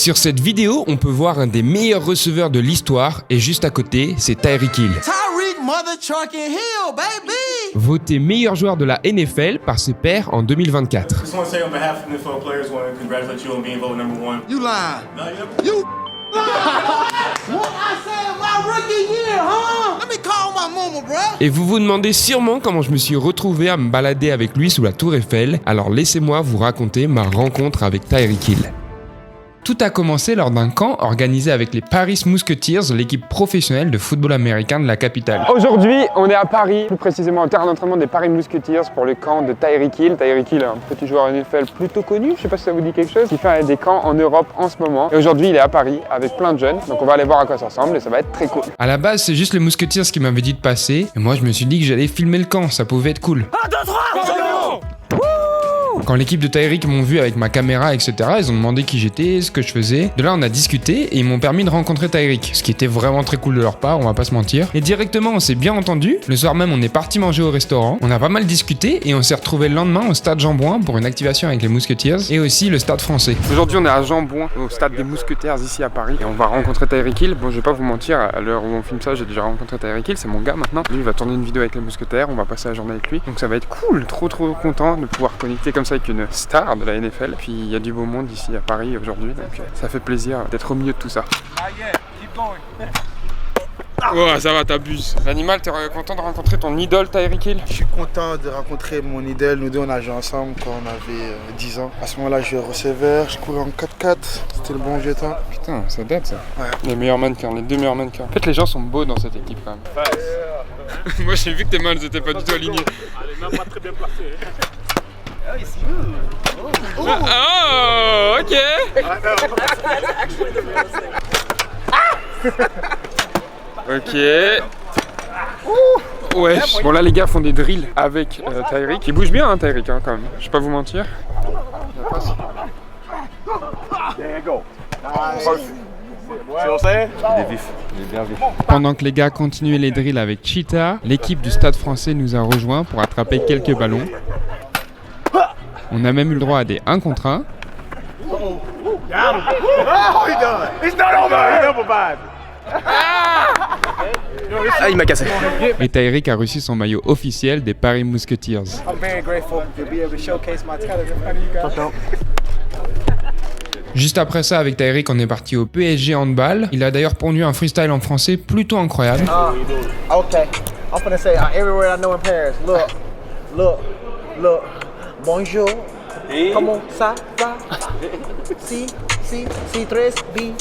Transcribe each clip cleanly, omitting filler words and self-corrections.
Sur cette vidéo, on peut voir un des meilleurs receveurs de l'histoire et juste à côté, c'est Tyreek Hill. Voté meilleur joueur de la NFL par ses pairs en 2024. Et vous vous demandez sûrement comment je me suis retrouvé à me balader avec lui sous la tour Eiffel, alors laissez-moi vous raconter ma rencontre avec Tyreek Hill. Tout a commencé lors d'un camp organisé avec les Paris Musketeers, l'équipe professionnelle de football américain de la capitale. Aujourd'hui, on est à Paris, plus précisément au terrain d'entraînement des Paris Musketeers pour le camp de Tyreek Hill. Tyreek Hill, un petit joueur NFL plutôt connu, je sais pas si ça vous dit quelque chose, qui fait des camps en Europe en ce moment. Et aujourd'hui, il est à Paris avec plein de jeunes, donc on va aller voir à quoi ça ressemble et ça va être très cool. À la base, c'est juste les Musketeers qui m'avaient dit de passer, et moi je me suis dit que j'allais filmer le camp, ça pouvait être cool. 1, 2, 3 Quand l'équipe de Tyreek m'ont vu avec ma caméra, etc., ils ont demandé qui j'étais, ce que je faisais. De là, on a discuté et ils m'ont permis de rencontrer Tyreek, ce qui était vraiment très cool de leur part, on va pas se mentir. Et directement, on s'est bien entendu. Le soir même, on est parti manger au restaurant. On a pas mal discuté et on s'est retrouvé le lendemain au stade Jean-Bouin pour une activation avec les Musketeers et aussi le stade français. Aujourd'hui, on est à Jean-Bouin, au stade des Musketeers ici à Paris. Et on va rencontrer Tyreek Hill. Bon, je vais pas vous mentir, à l'heure où on filme ça, j'ai déjà rencontré Tyreek Hill, c'est mon gars maintenant. Lui, il va tourner une vidéo avec les Musketeers, on va passer la journée avec lui. Donc ça va être cool, trop content de pouvoir connecter comme ça avec une star de la NFL. Puis il y a du beau monde ici à Paris aujourd'hui, donc ça fait plaisir d'être au milieu de tout ça. Oh, ça va, t'abuses. L'animal, t'es content de rencontrer ton idole Tyreek Hill? Je suis content de rencontrer mon idole. Nous deux, on a joué ensemble quand on avait 10 ans. À ce moment-là, je jouais receveur, je courais en 4x4. C'était le bon vieux temps. Putain, ça date ça. Ouais. Les meilleurs mannequins, les deux meilleurs mannequins. En fait, les gens sont beaux dans cette équipe quand même. Moi, j'ai vu que tes mains, elles étaient pas du tout alignées. Elle est même pas très bien placée. Oh, ok. Ok. Ouais. Bon là les gars font des drills avec Tyreek. Il bouge bien hein, Tyreek hein, quand même. Je vais pas vous mentir. Il est vif, il est bien vif. Pendant que les gars continuaient les drills avec Cheetah, l'équipe du Stade français nous a rejoints pour attraper quelques ballons. On a même eu le droit à des 1 contre 1. Ah, il m'a cassé. Et Tyreek a reçu son maillot officiel des Paris Musketeers. Juste après ça, avec Tyreek, on est parti au PSG handball. Il a d'ailleurs pondu un freestyle en français plutôt incroyable. Okay, I'm gonna say everywhere I know in Paris. Look. Bonjour. Comment ça va? Si, 3B.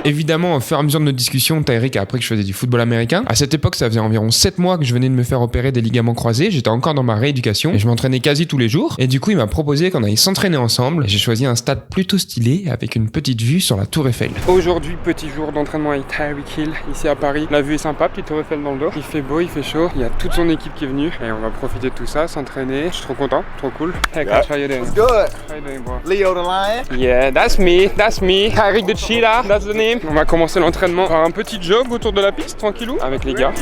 Évidemment, au fur et à mesure de notre discussion, Tyreek a appris que je faisais du football américain. À cette époque, ça faisait environ 7 mois que je venais de me faire opérer des ligaments croisés. J'étais encore dans ma rééducation et je m'entraînais quasi tous les jours. Et du coup, il m'a proposé qu'on aille s'entraîner ensemble. J'ai choisi un stade plutôt stylé avec une petite vue sur la tour Eiffel. Aujourd'hui, petit jour d'entraînement avec Tyreek Hill ici à Paris. La vue est sympa, petite tour Eiffel dans le dos. Il fait beau, il fait chaud. Il y a toute son équipe qui est venue et on va profiter de tout ça, s'entraîner. Je suis trop content, trop cool. Hey, coach, how you doing? Good. How you doing, bro? Leo the Lion. Yeah, that's me. Tyreek the Cheetah, that's the name. On va commencer l'entraînement par un petit jog autour de la piste, tranquillou, avec les gars.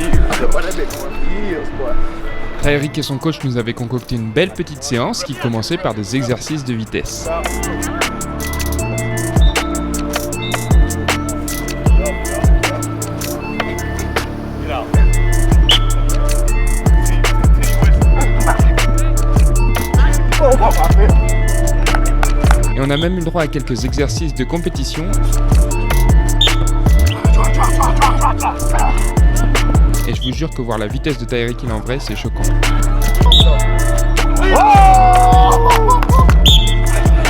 Tyreek et son coach nous avaient concocté une belle petite séance qui commençait par des exercices de vitesse. Et on a même eu le droit à quelques exercices de compétition. Et je vous jure que voir la vitesse de Tyreek Hill en vrai, c'est choquant.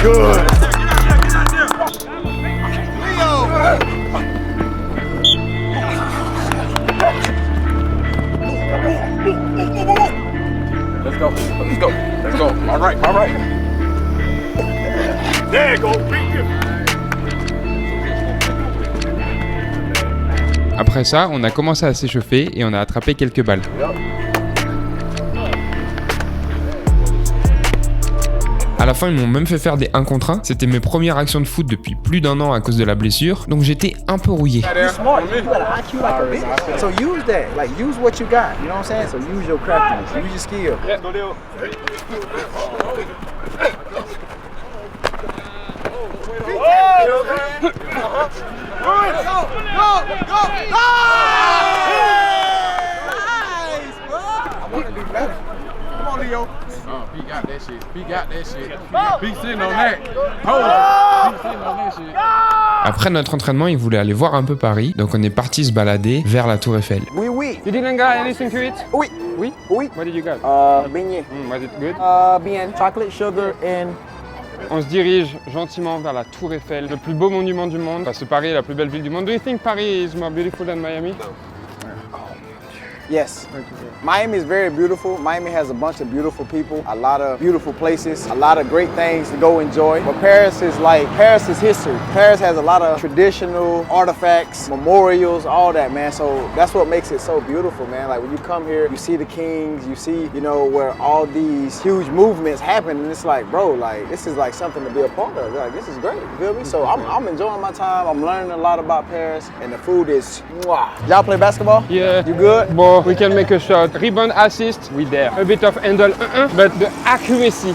Good. Let's go. All right. There you go. Après ça, on a commencé à s'échauffer et on a attrapé quelques balles. À la fin, ils m'ont même fait faire des 1 contre 1. C'était mes premières actions de foot depuis plus d'1 an à cause de la blessure, donc j'étais un peu rouillé. You're smart. You got an IQ like a bitch. So use that. Like use what you got. You know what I'm saying? So use your craftiness. Use your skill. I want to do better. Come on, Leo. He got that shit. He got that shit. He sitting on that. Hold on. He sitting on that shit. Après notre entraînement, il voulait aller voir un peu Paris, donc on est parti se balader vers la Tour Eiffel. Oui, oui. You didn't get anything to eat? Oui. Oui? Oui. What did you get? Beignet. Was it good? Bien. Chocolate, sugar, and... On se dirige gentiment vers la Tour Eiffel, le plus beau monument du monde, parce que Paris est la plus belle ville du monde. Do you think Paris is more beautiful than Miami? Yes. Miami is very beautiful. Miami has a bunch of beautiful people, a lot of beautiful places, a lot of great things to go enjoy. But Paris is history. Paris has a lot of traditional artifacts, memorials, all that, man. So that's what makes it so beautiful, man. Like when you come here, you see the kings, you see, you know, where all these huge movements happen, and it's like, bro, like this is like something to be a part of. Like this is great, you feel me? So I'm enjoying my time. I'm learning a lot about Paris, and the food is, mwah. Y'all play basketball? Yeah. You good? Well, we can make a shot. Rebound assist, we there. A bit of handle, but the accuracy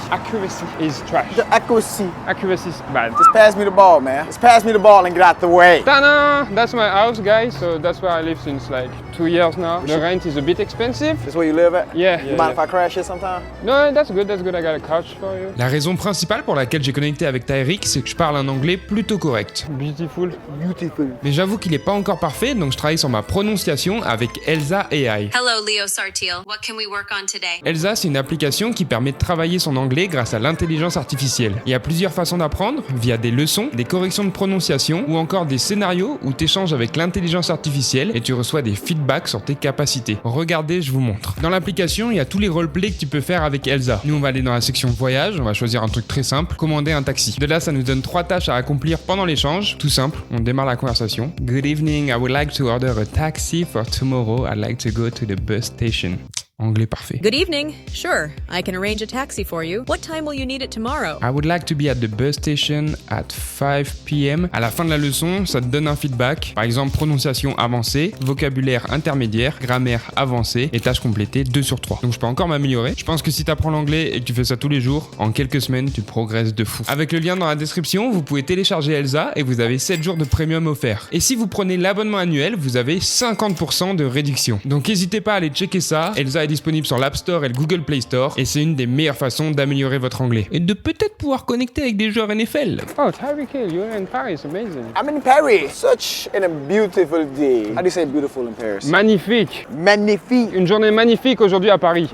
is trash. The accuracy. Accuracy is bad. Just pass me the ball, man. Just pass me the ball and get out the way. Ta-da! That's my house, guys. So that's where I live since like 2 years now. The rent is a bit expensive. That's where you live at? Yeah. You mind if I crash here sometime? No, that's good. That's good. I got a couch for you. La raison principale pour laquelle j'ai connecté avec Tyreek, c'est que je parle un anglais plutôt correct. Beautiful. Beautiful. Mais j'avoue qu'il est pas encore parfait, donc je travaille sur ma prononciation avec Elsa AI. Hello, Leo Sartiel. What can we work on today? Elsa, c'est une application qui permet de travailler son anglais grâce à l'intelligence artificielle. Il y a plusieurs façons d'apprendre, via des leçons, des corrections de prononciation ou encore des scénarios où tu échanges avec l'intelligence artificielle et tu reçois des feedbacks sur tes capacités. Regardez, je vous montre. Dans l'application, il y a tous les roleplays que tu peux faire avec Elsa. Nous, on va aller dans la section voyage, on va choisir un truc très simple, commander un taxi. De là, ça nous donne 3 tâches à accomplir pendant l'échange. Tout simple, on démarre la conversation. Good evening, I would like to order a taxi for tomorrow. I'd like to go to the bus station. Anglais parfait. Good evening. Sure, I can arrange a taxi for you. What time will you need it tomorrow? I would like to be at the bus station at 5 p.m. À la fin de la leçon, ça te donne un feedback. Par exemple, prononciation avancée, vocabulaire intermédiaire, grammaire avancée et tâches complétées 2 sur 3. Donc je peux encore m'améliorer. Je pense que si tu apprends l'anglais et que tu fais ça tous les jours, en quelques semaines, tu progresses de fou. Avec le lien dans la description, vous pouvez télécharger Elsa et vous avez 7 jours de premium offerts. Et si vous prenez l'abonnement annuel, vous avez 50% de réduction. Donc n'hésitez pas à aller checker ça. Elsa est disponible sur l'App Store et le Google Play Store et c'est une des meilleures façons d'améliorer votre anglais et de peut-être pouvoir connecter avec des joueurs NFL. Oh, Tyreek Hill, you're in Paris, amazing. I'm in Paris. Such a beautiful day. How do you say beautiful in Paris? Magnifique. Magnifique. Une journée magnifique aujourd'hui à Paris.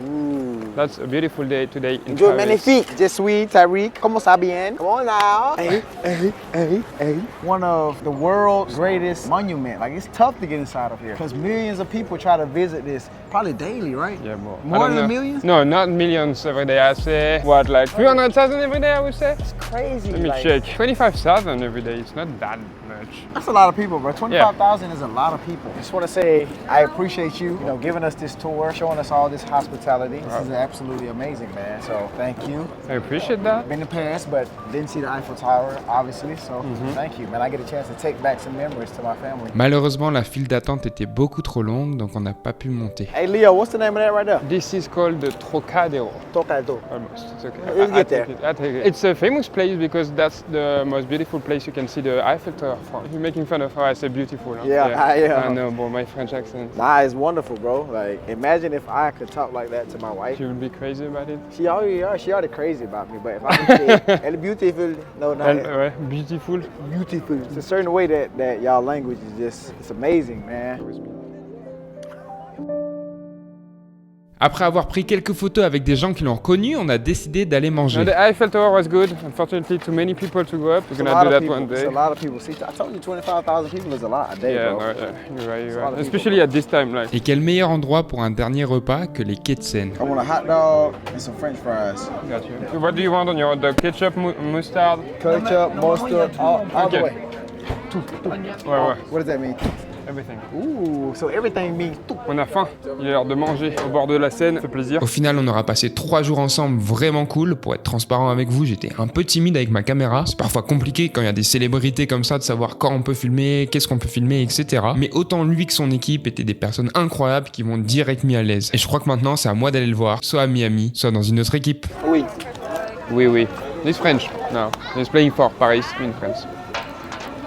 That's a beautiful day today in Enjoy Paris. magnifique. Je suis Tyreek. Comment ça bien? Come on now. Hey. One of the world's greatest monuments. Like it's tough to get inside of here because millions of people try to visit this probably daily, right? Yeah, more. More than a million? No, not millions every day. I say, what, like 300,000 every day, I would say? It's crazy. Let me like, check. 25,000 every day. It's not that much. That's a lot of people, bro. 25,000 is a lot of people. Just want to say I appreciate you, giving us this tour, showing us all this hospitality. This is absolutely amazing, man. So thank you. I appreciate that. Been to Paris, but didn't see the Eiffel Tower, obviously. So thank you, man. I get a chance to take back some memories to my family. Malheureusement, la file d'attente était beaucoup trop longue, donc on n'a pas pu monter. Hey, Leo, what's the name of that right there? This is called the Trocadero. Trocadero. Almost. It's okay. Let's get there. I take it. It's a famous place because that's the most beautiful place you can see the Eiffel Tower from. You're making fun of how I say beautiful. Huh? Yeah. I know, but my French accent. Nah, it's wonderful, bro. Like, imagine if I could talk like that to my wife. She would be crazy about it. She already crazy about me, but if I can say, elle est beautiful, no, not Ouais, beautiful. beautiful. It's a certain way that y'all language is just, it's amazing, man. Après avoir pris quelques photos avec des gens qui l'ont reconnu, on a décidé d'aller manger. No, the Eiffel Tower was good. Unfortunately, too many people to go up. We're gonna do that one day. It's a lot of people. See, I told you 25,000 people is a lot a day, Yeah, bro. no, yeah, you're right. It's a lot of Especially at this time, like. Et quel meilleur endroit pour un dernier repas que les quais de Seine. I want a hot dog and some French fries. Got you. What do you want on your hot dog? Ketchup, mustard? Ketchup, mustard, all the Okay. way. Ouais. What does that mean? Everything. Ooh, so everything means tout. On a faim. Il est l'heure de manger au bord de la Seine. Ça fait plaisir. Au final, on aura passé 3 jours ensemble vraiment cool. Pour être transparent avec vous, j'étais un peu timide avec ma caméra. C'est parfois compliqué quand il y a des célébrités comme ça de savoir quand on peut filmer, qu'est-ce qu'on peut filmer, etc. Mais autant lui que son équipe étaient des personnes incroyables qui m'ont direct mis à l'aise. Et je crois que maintenant, c'est à moi d'aller le voir, soit à Miami, soit dans une autre équipe. Oui. Oui. He's French now. He's playing for Paris in France.